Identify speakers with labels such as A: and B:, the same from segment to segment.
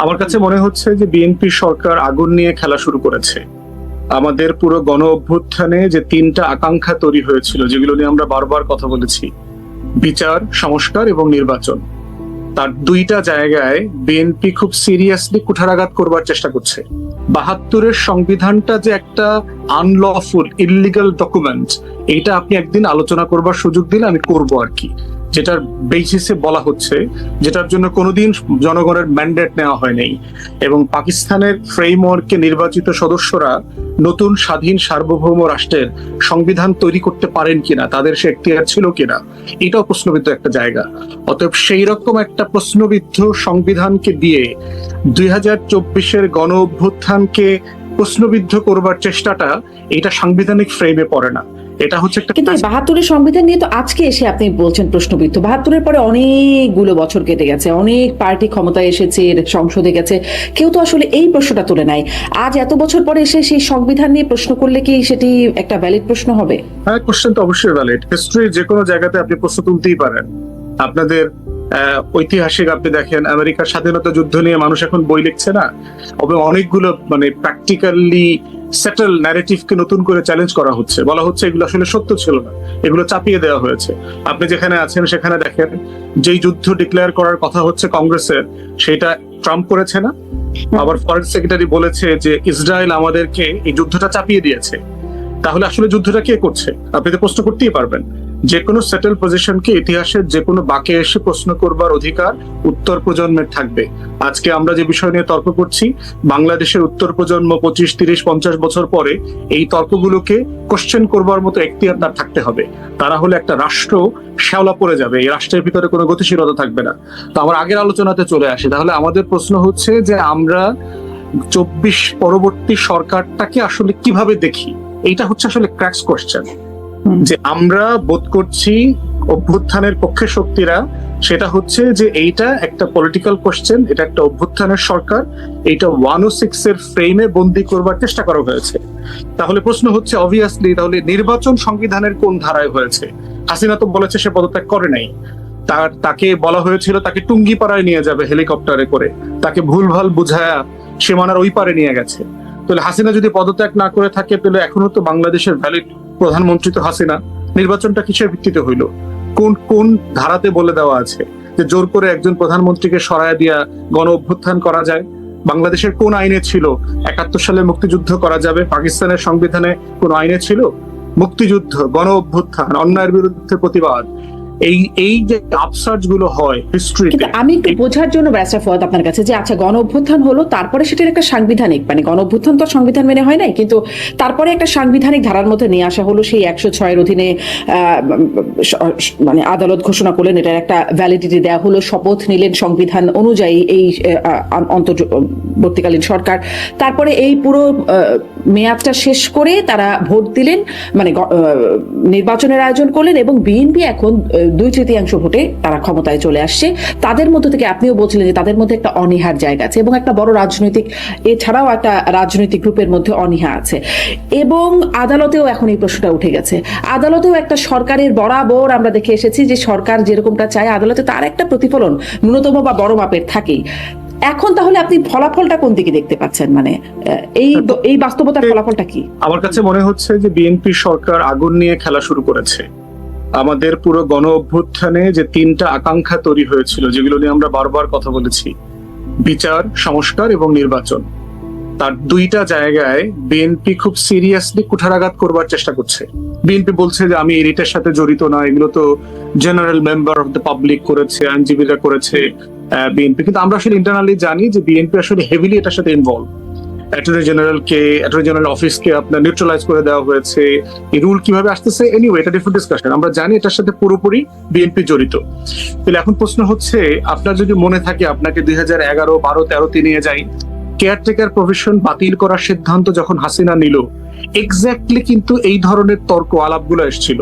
A: আমার কাছে মনে হচ্ছে যে বিএনপি সরকার আগুন নিয়ে খেলা শুরু করেছে। আমাদের পুরো গণ অভ্যুত্থানে যে তিনটা আকাঙ্ক্ষা তৈরি হয়েছিল, যেগুলো নিয়ে আমরা বারবার কথা বলেছি, বিচার, সংস্কার এবং নির্বাচন, তার দুইটা জায়গায় বিএনপি খুব সিরিয়াসলি কুঠারাঘাত করবার চেষ্টা করছে। ৭২-এর সংবিধানটা যে একটা আনলফুল ইললিগাল ডকুমেন্ট, এইটা আপনি একদিন আলোচনা করবার সুযোগ দিলে আমি করব আর কি। যেটার বেসিসে বলা হচ্ছে, যেটার জন্য কোনোদিন জনগণের ম্যান্ডেট নেওয়া হয়নি, এবং পাকিস্তানের ফ্রেমওয়ার্কে নির্বাচিত সদস্যরা নতুন স্বাধীন সার্বভৌম রাষ্ট্রের সংবিধান তৈরি করতে পারেন কিনা, তাদের সে এখতিয়ার ছিল কিনা, এটাও প্রশ্নবিদ্ধ একটা জায়গা। অতএব সেই রকম একটা প্রশ্নবিদ্ধ সংবিধানকে দিয়ে ২০২৪-এর গণ অভ্যুত্থানকে প্রশ্নবিদ্ধ করবার চেষ্টাটা, এটা সাংবিধানিক ফ্রেমে পড়ে না। এটা হচ্ছে একটা,
B: কিন্তু ৭২-এর সংবিধান নিয়ে তো আজকে এসে আপনি বলছেন প্রশ্নবিদ্ধ। ৭২-এর পরে অনেকগুলো বছর কেটে গেছে, অনেক পার্টি ক্ষমতায় এসেছে, সংসদে গেছে, কেউ তো আসলে এই প্রশ্নটা তুলে নাই। আজ এত বছর পরে এসে সেই সংবিধান নিয়ে প্রশ্ন করলে কি সেটি একটা ভ্যালিড প্রশ্ন হবে?
A: হ্যাঁ, কোশ্চেন তো অবশ্যই ভ্যালিড। হিস্ট্রির যে কোনো জায়গাতে আপনি প্রশ্ন তুলতেই পারেন। আপনাদের ঐতিহাসিক আপনি দেখেন, আমেরিকার স্বাধীনতা যুদ্ধ নিয়ে মানুষ এখন বই লিখছে না, এবং অনেকগুলো প্র্যাকটিক্যালি সেটেল ন্যারেটিভকে নতুন করে চ্যালেঞ্জ করা হচ্ছে, বলা হচ্ছে এগুলো আসলে সত্য ছিল না, এগুলো চাপিয়ে দেওয়া হয়েছে। আপনি যেখানে আছেন সেখানে দেখেন, যেই যুদ্ধ ডিক্লেয়ার করার কথা হচ্ছে কংগ্রেসের, সেটা ট্রাম্প করেছে না। আবার ফরেন সেক্রেটারি বলেছে যে ইসরায়েল আমাদেরকে এই যুদ্ধটা চাপিয়ে দিয়েছে। তাহলে আসলে যুদ্ধটা কে করছে? আপনি তো প্রশ্ন করতেই পারবেন। যে কোনো সেটেল পজিশনকে ইতিহাসের যে কোনো বাঁকে এসে প্রশ্ন করবার অধিকার উত্তর প্রজন্মের থাকবে। আজকে আমরা যে বিষয় নিয়ে তর্ক করছি, বাংলাদেশের উত্তর প্রজন্ম 25, 30, 50 বছর পরে এই তর্কগুলোকে কোশ্চেন করবার মতো এখতিয়ার তার থাকতে হবে। তারা হলে একটা রাষ্ট্র শ্যাওলা পড়ে যাবে, এই রাষ্ট্রের ভিতরে কোনো গতিশীলতা থাকবে না। তো আমার আগের আলোচনাতে চলে আসি। তাহলে আমাদের প্রশ্ন হচ্ছে যে আমরা 24 পরবর্তী সরকারটাকে আসলে কিভাবে দেখি, এইটা হচ্ছে আসলে ক্র্যাক্স কোশ্চেন। যে আমরা বোধ করছি অভ্যুত্থানের পক্ষে শক্তিরা, সেটা হচ্ছে যে এইটা একটা পলিটিক্যাল কোশ্চেন, এটা একটা অভ্যুত্থানের সরকার, এইটা 106 এর ফ্রেমে বন্দি করবার চেষ্টা করা হয়েছে। তাহলে প্রশ্ন হচ্ছে অবভিয়াসলি, তাহলে নির্বাচন সংবিধানের কোন ধারায় হয়েছে? হাসিনা তো বলেছে সে পদত্যাগ করে নাই। তাকে বলা হয়েছিল তাকে টুঙ্গিপাড়ায় নিয়ে যাবে হেলিকপ্টারে করে, তাকে ভুলভাল বুঝায়া সীমানার ওই পারে নিয়ে গেছে। তাহলে হাসিনা যদি পদত্যাগ না করে থাকে, তাহলে এখনো তো বাংলাদেশের ভ্যালিড প্রধানমন্ত্রী তো হাসিনা। নির্বাচনটা কিসের ভিত্তিতে হইলো? কোন কোন ধারাতে বলে দেওয়া আছে যে জোর করে একজন প্রধানমন্ত্রীকে সরায় দিয়া গণ অভ্যুত্থান করা যায়? বাংলাদেশের কোন আইনে ছিল ৭১ সালে মুক্তিযুদ্ধ করা যাবে? পাকিস্তানের সংবিধানে কোন আইনে ছিল? মুক্তিযুদ্ধ, গণ অভ্যুত্থান, অন্যায়ের বিরুদ্ধে প্রতিবাদ, এই যে আপসার্জ গুলো হয় হিস্ট্রিতে।
B: আমি একটু বোঝার জন্য ব্যারিস্টার ফুয়াদ আপনার কাছে, যে আচ্ছা গণ অভ্যুত্থান হলো, তারপরে সেটার একটা সাংবিধানিক, গণ অভ্যুত্থান তো সংবিধান মেনে হয় নাই, কিন্তু তারপরে একটা সাংবিধানিক ধারার মধ্যে নিয়ে আসা হলো। সেই ১০৬-এর অধীনে আদালত ঘোষণা করলেন, এটার একটা ভ্যালিডিটি দেওয়া হলো, শপথ নিলেন সংবিধান অনুযায়ী এই অন্তর্বর্তীকালীন সরকার। তারপরে এই পুরো মেয়াদটা শেষ করে তারা ভোট দিলেন, নির্বাচনের আয়োজন করলেন, এবং বিএনপি এখন 2/3 ভোটে তারা ক্ষমতায় চলে আসছে। তাদের মধ্যে থেকে আপনিও বলছিলেন যে তাদের মধ্যে একটা অনীহার জায়গা আছে, এবং একটা বড় রাজনৈতিক, এছাড়াও একটা রাজনৈতিক গ্রুপের মধ্যে অনীহা আছে। এবং আদালতেও এখন এই প্রশ্নটা উঠে গেছে। আদালতেও একটা সরকারের বরাবর আমরা দেখে এসেছি যে সরকার যেরকমটা চায়, আদালতে তার একটা প্রতিফলন ন্যূনতম বা বড় মাপের থাকেই। এখন তাহলে আপনি ফলাফলটা কোন দিকে দেখতে পাচ্ছেন? এই বাস্তবতার ফলাফলটা কি?
A: আমার কাছে মনে হচ্ছে যে বিএনপি সরকার আগুন নিয়ে খেলা শুরু করেছে। আমাদের পুরো গণ অভ্যুত্থানে যে তিনটা আকাঙ্ক্ষা তৈরি হয়েছিল, যেগুলো নিয়ে আমরা বারবার কথা বলেছি, বিচার, সংস্কার এবং নির্বাচন, তার দুইটা জায়গায় বিএনপি খুব সিরিয়াসলি কুঠারাঘাত করবার চেষ্টা করছে। বিএনপি বলছে যে আমি এটার সাথে জড়িত না, এগুলো তো general member of the public করেছে, আইনজীবীরা করেছে বিএনপি। কিন্তু আমরা আসলে ইন্টারনালি জানি যে বিএনপি আসলে হেভিলি এটার সাথে ইনভলভ। অ্যাটর্নি জেনারেল অফিসকে আপনার নিউট্রালাইজ করে দেওয়া হয়েছে। এই রুল কিভাবে আসতেছে, এনিওয়ে এটা ডিফারেন্ট ডিসকাশন। আমরা জানি এটার সাথে পুরোপুরি বিএনপি জড়িত। তাহলে এখন প্রশ্ন হচ্ছে, আপনার যদি মনে থাকে, আপনাকে 2011, 12, 13 নিয়ে যাই, কেয়ারটেকার প্রভিশন বাতিল করার সিদ্ধান্ত যখন হাসিনা নিল, এক্স্যাক্টলি কিন্তু এই ধরনের তর্ক আলাপগুলো এসেছিল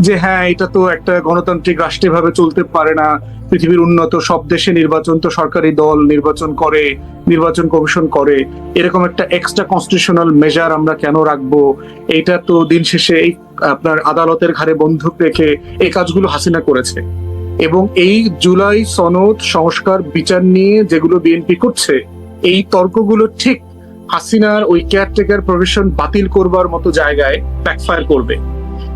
A: যে হ্যাঁ, এটা তো একটা গণতান্ত্রিক রাষ্ট্রে ভাবে চলতে পারে না, পৃথিবীর উন্নত সব দেশে নির্বাচন তো সরকারি দল নির্বাচন করে, নির্বাচন কমিশন করে, এরকম একটা এক্সট্রা কনস্টিটিউশনাল মেজার আমরা কেন রাখবো? এটা তো দিন শেষে আপনার আদালতের ঘাড়ে বন্দুক রেখে এই কাজগুলো হাসিনা করেছে। এবং এই জুলাই সনদ সংস্কার বিচার নিয়ে যেগুলো বিএনপি করছে, এই তর্কগুলো ঠিক হাসিনার ওই কেয়ারটেকার প্রভিশন বাতিল করবার মতো জায়গায় ব্যাকফায়ার করবে।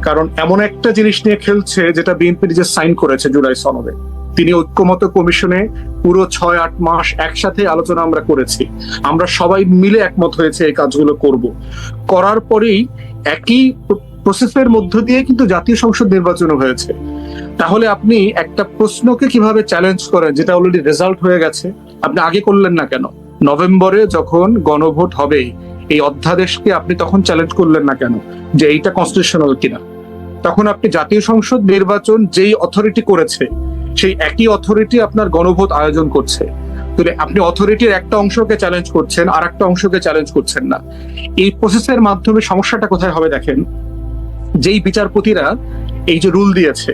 A: কারণ এমন একটা জিনিস নিয়ে খেলছে যেটা বিএনপি নিজে সাইন করেছে জুলাই সনদে। তিনি ঐক্যমত কমিশনে পুরো 6-8 মাস একসাথে আলোচনা আমরা করেছি, আমরা সবাই মিলে একমত হয়েছে এই কাজগুলো করব। করার পরেই একই প্রসেসের মধ্য দিয়ে কিন্তু জাতীয় সংসদ নির্বাচনও হয়েছে। তাহলে আপনি একটা প্রশ্নকে কিভাবে চ্যালেঞ্জ করেন যেটা অলরেডি রেজাল্ট হয়ে গেছে? আপনি আগে করলেন না কেন? নভেম্বরে যখন গণভোট হবে এই অধ্যাদেশকে আপনি তখন চ্যালেঞ্জ করলেন না কেন যে এইটা কনস্টিটিউশনাল কিনা? তখন আপনি জাতীয় সংসদ নির্বাচন যেই অথরিটি করেছে সেই একই অথরিটি আপনার গণভোট আয়োজন করছে। তাহলে আপনি অথরিটির একটা অংশকে চ্যালেঞ্জ করছেন, আর একটা অংশকে চ্যালেঞ্জ করছেন না। এই প্রসেসের মাধ্যমে সমস্যাটা কোথায় হবে দেখেন, যেই বিচারপতিরা এই যে রুল দিয়েছে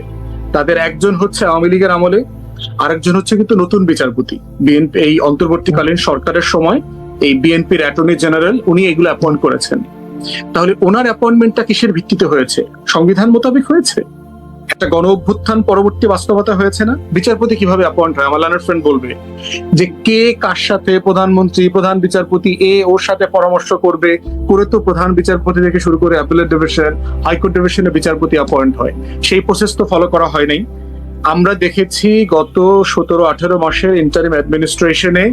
A: তাদের একজন হচ্ছে আওয়ামী লীগের আমলে, আরেকজন হচ্ছে কিন্তু নতুন বিচারপতি। বিএনপি এই অন্তর্বর্তীকালীন সরকারের সময় এই বিএনপির অ্যাটর্নি জেনারেল উনি এগুলো অ্যাপয়েন্ট করেছেন। তাহলে ওনার অ্যাপয়েন্টমেন্টটা কিসের ভিত্তিতে হয়েছে? সংবিধান মোতাবেক হয়েছে? একটা গণ অভ্যুত্থান পরবর্তী বাস্তবতা হয়েছে না? বিচারপতি কিভাবে অ্যাপয়েন্ট হয়? আমার লার্নার ফ্রেন্ড বলবে যে কে কার সাথে, প্রধানমন্ত্রী, প্রধান বিচারপতি ওর সাথে পরামর্শ করবে করে তো প্রধান বিচারপতি থেকে শুরু করে অ্যাপিলেট ডিভিশন, হাইকোর্ট ডিভিশনে বিচারপতি অ্যাপয়েন্ট হয়। সেই প্রসেস তো ফলো করা হয় নাই। আমরা দেখেছি গত 17-18 মাসের ইন্টারিম অ্যাডমিনিস্ট্রেশনে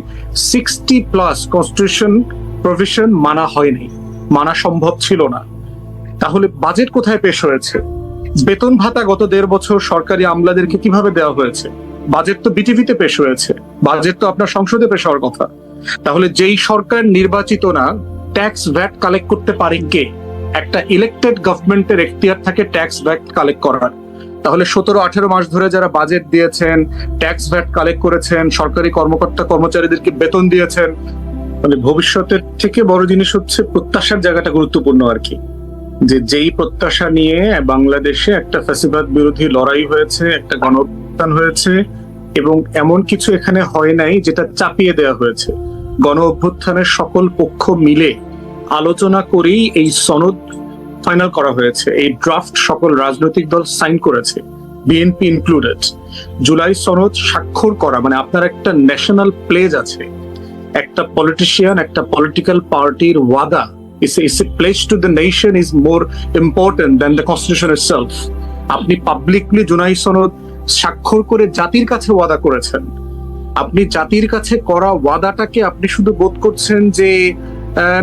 A: 60+ কনস্টিটিউশন প্রভিশন মানা হয়নি, মানা সম্ভব ছিল না। তাহলে বাজেট কোথায় পেশ হয়েছে? বেতন ভাতা গত 1.5 বছর সরকারি আমলাদেরকে কিভাবে দেওয়া হয়েছে? বাজেট তো বিটিভিতে পেশ হয়েছে, বাজেট তো আপনার সংসদে পেশ হওয়ার কথা। তাহলে যেই সরকার নির্বাচিত না, ট্যাক্স ভ্যাট কালেক্ট করতে পারে কে? একটা ইলেক্টেড গভর্নমেন্টের এখতিয়ার থাকে ট্যাক্স ভ্যাট কালেক্ট করার। তাহলে 17-18 মাস ধরে যারা বাজেট দিয়েছেন, ট্যাক্স ভ্যাট কালেক্ট করেছেন, সরকারি কর্মকর্তা কর্মচারীদেরকে বেতন দিয়েছেন, মানে ভবিষ্যতের থেকে বড় জিনিস হচ্ছে প্রত্যাশার জায়গাটা গুরুত্বপূর্ণ আর কি। যে যেই প্রত্যাশা নিয়ে বাংলাদেশে একটা ফ্যাসিবাদ বিরোধী লড়াই হয়েছে, একটা গণঅভ্যুত্থান হয়েছে, এবং এমন কিছু এখানে হয় নাই যেটা চাপিয়ে দেওয়া হয়েছে। গণ অভ্যুত্থানের সকল পক্ষ মিলে আলোচনা করেই এই সনদ ফাইনাল করা হয়েছে। এই ড্রাফট সকল রাজনৈতিক দল সাইন করেছে, বিএনপি ইনক্লুডেড। জুলাই সনদ স্বাক্ষর করা মানে আপনার একটা ন্যাশনাল প্লেজ আছে, একটা পলিটিশিয়ান, একটা পলিটিক্যাল পার্টির ওয়াদা। It's a pledge to the nation is more important than the constitution itself. আপনি পাবলিকলি জুলাই সনদ স্বাক্ষর করে জাতির কাছে ওয়াদা করেছেন। আপনি জাতির কাছে করা ওয়াদাটাকে আপনি শুধু বোধ করছেন যে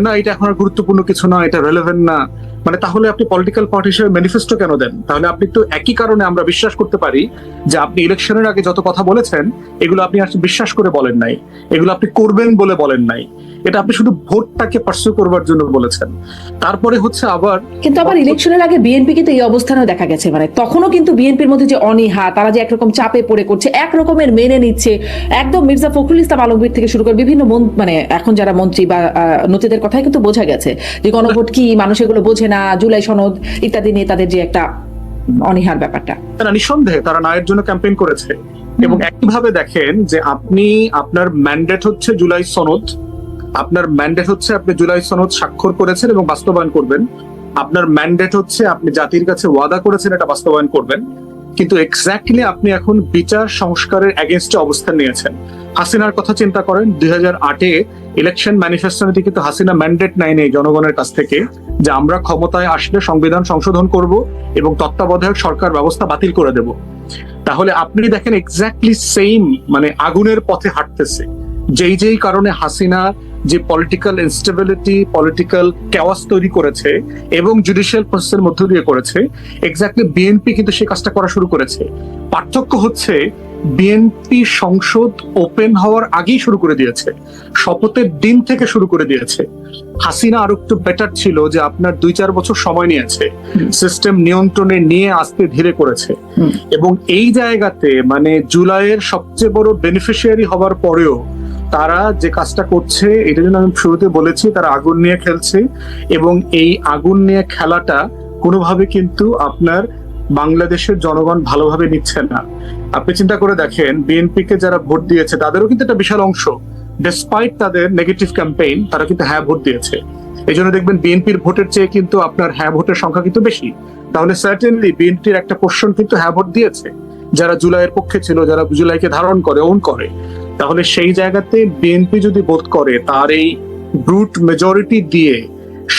A: না এটা এখন আর গুরুত্বপূর্ণ কিছু না, এটা রেলেভেন্ট না, মানে তাহলে আপনি পলিটিক্যাল পার্টি হিসেবে ম্যানিফেস্টো কেন দেন? তাহলে আপনি তো একই কারণে আমরা বিশ্বাস করতে পারি যে আপনি ইলেকশনের আগে যত কথা বলেছেন এগুলো আপনি আসলে বিশ্বাস করে বলেন নাই, এগুলো আপনি করবেন বলে বলেন নাই, এটা আপনি শুধু ভোটটাকে পার্সু করবার জন্য বলেছেন। তারপরে হচ্ছে আবার
B: কিন্তু আবার ইলেকশনের আগে বিএনপি কিন্তু এই অবস্থানেও দেখা গেছে, মানে তখনও কিন্তু বিএনপির মধ্যে যে অনীহা, তারা যে একরকম চাপে পড়ে করছে, একরকমের মেনে নিচ্ছে, একদম মির্জা ফখরুল ইসলাম আলমগীর থেকে শুরু করে বিভিন্ন মানে এখন যারা মন্ত্রী বা নথিদের কথাই কিন্তু বোঝা গেছে যে গণভোট কি, মানুষ এগুলো বোঝে না, জুলাই সনদ ইত্যাদি নিয়ে তাদের যে একটা অনীহার ব্যাপারটা।
A: তারা নিঃসন্দেহে তারা ন্যায়ের জন্য ক্যাম্পেইন করেছে। এবং একইভাবে দেখেন যে আপনি আপনার ম্যান্ডেট হচ্ছে জুলাই সনদ, আপনার ম্যান্ডেট হচ্ছে আপনি জুলাই সনদ স্বাক্ষর করেছেন এবং বাস্তবায়ন করবেন। আপনার ম্যান্ডেট হচ্ছে আপনি জাতির কাছে ওয়াদা করেছেন এটা বাস্তবায়ন করবেন। কিন্তু এক্স্যাক্টলি আপনি এখন বিচার সংস্কারের এগেইনস্টে অবস্থান নিয়েছেন। হাসিনার কথা চিন্তা করেন, 2008-এ ইলেকশন ম্যানিফেস্টোতে কিন্তু হাসিনা ম্যান্ডেট নেয়নি জনগণের কাছ থেকে যে আমরা ক্ষমতায় আসলে সংবিধান সংশোধন করব এবং তত্ত্বাবধায়ক সরকার ব্যবস্থা বাতিল করে দেব। তাহলে আপনি দেখেন এক্স্যাক্টলি সেম, মানে আগুনের পথে হাঁটতেছে। যেই কারণে হাসিনা যে পলিটিক্যাল ইনস্টেবিলিটি, পলিটিক্যাল ক্যাওয়াস তৈরি করেছে এবং জুডিশিয়াল প্রসেসের মধ্য দিয়ে করেছে, এক্স্যাক্টলি বিএনপি কিন্তু সেই কাজটা করা শুরু করেছে। পার্থক্য হচ্ছে বিএনপি সংসদ ওপেন হওয়ার আগেই শুরু করে দিয়েছে, শপথের দিন থেকে শুরু করে দিয়েছে। হাসিনা আরো একটু বেটার ছিল যে আপনার 2-4 বছর সময় নিয়েছে, সিস্টেম নিয়ন্ত্রণে নিয়ে আসতে ধীরে করেছে। এবং এই জায়গাতে মানে জুলাইয়ের সবচেয়ে বড় বেনিফিশিয়ারি হবার পরেও তারা যে কাজটা করছে, এটা জন্য আমি শুরুতে বলেছি তারা আগুন নিয়ে খেলছে, এবং এই আগুন নিয়ে খেলাটা কোনোভাবে কিন্তু আপনার বাংলাদেশের জনগণ ভালোভাবে নিচ্ছে না। আপনি চিন্তা করে দেখেন, বিএনপি কে যারা ভোট দিয়েছে তাদেরও কিন্তু একটা বিশাল অংশ, ডেসপাইট তাদের নেগেটিভ ক্যাম্পেইন, তারা কিন্তু হ্যাঁ ভোট দিয়েছে। এই জন্য দেখবেন বিএনপির ভোটের চেয়ে কিন্তু আপনার হ্যাঁ ভোটের সংখ্যা কিন্তু বেশি। তাহলে সার্টেনলি বিএনপির একটা পোর্শন কিন্তু হ্যাঁ ভোট দিয়েছে, যারা জুলাইয়ের পক্ষে ছিল, যারা জুলাইকে ধারণ করে, ওন করে, তাহলে সেই জায়গাতে বিএনপি যদি বোধ করে তার এই ব্রুট মেজরিটি দিয়ে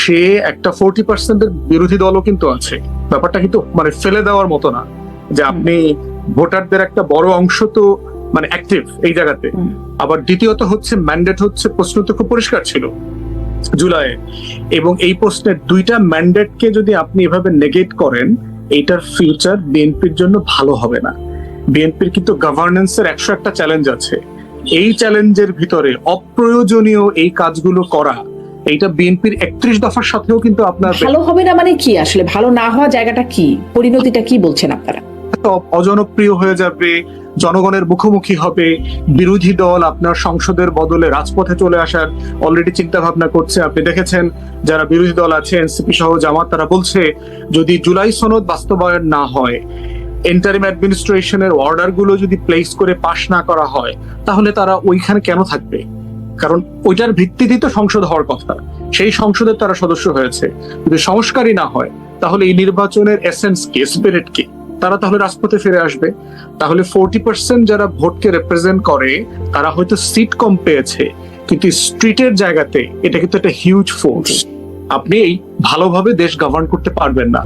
A: সে একটা 40% বিরোধী দলও কিন্তু আছে, ব্যাপারটা কিন্তু মানে ফেলে দেওয়ার মতো না যে আপনি ভোটারদের একটা বড় অংশ তো মানে অ্যাক্টিভ এই জায়গাতে। আবার দ্বিতীয়ত হচ্ছে ম্যান্ডেট হচ্ছে, প্রশ্ন তো খুব পরিষ্কার ছিল জুলাই, এবং এই প্রশ্নের দুইটা ম্যান্ডেটকে যদি আপনি এভাবে নেগেট করেন, এইটার ফিউচার বিএনপির জন্য ভালো হবে না। বিএনপির কিন্তু গভর্নেন্সের 101টা চ্যালেঞ্জ আছে, এই চ্যালেঞ্জের ভিতরে অপ্রয়োজনীয় এই কাজগুলো করা, এইটা বিএনপির 31 দফার সাথেও কিন্তু আপনার
B: ভালো হবে না মানে কি, আসলে ভালো না হওয়া জায়গাটা কি, পরিণতিটা কি বলছেন আপনারা?
A: অজনপ্রিয় হয়ে যাবে, জনগণের মুখোমুখি হবে, বিরোধী দল আপনার সংসদের বদলে রাজপথে চলে আসার অলরেডি চিন্তা ভাবনা করছে। আপনি দেখেছেন যারা বিরোধী দল আছে, এনসিপি সহ জামাত, তারা বলছে যদি জুলাই সনদ বাস্তবায়ন না হয়, ইন্টারিম অ্যাডমিনিস্ট্রেশনের অর্ডার গুলো যদি প্লেস করে পাশ না করা হয়, তাহলে তারা ওইখানে কেন থাকবে? কারণ ওইটার ভিত্তিতেই তো সংসদ হওয়ার কথা, সেই সংসদের তারা সদস্য হয়েছে। যদি সংস্কারই না হয়, তাহলে এই নির্বাচনের এসেন্স কি, স্পিরিট কি? তারা তাহলে রাজপথে ফিরে আসবে। তাহলে 40% যারা ভোটকে রিপ্রেজেন্ট করে তারা হয়তো সিট কম পেয়েছে, কিন্তু স্ট্রিটের জায়গাতে এটা কিন্তু একটা হিউজ ফোর্স। আপনি এই ভালোভাবে দেশ গভর্ন করতে পারবেন না।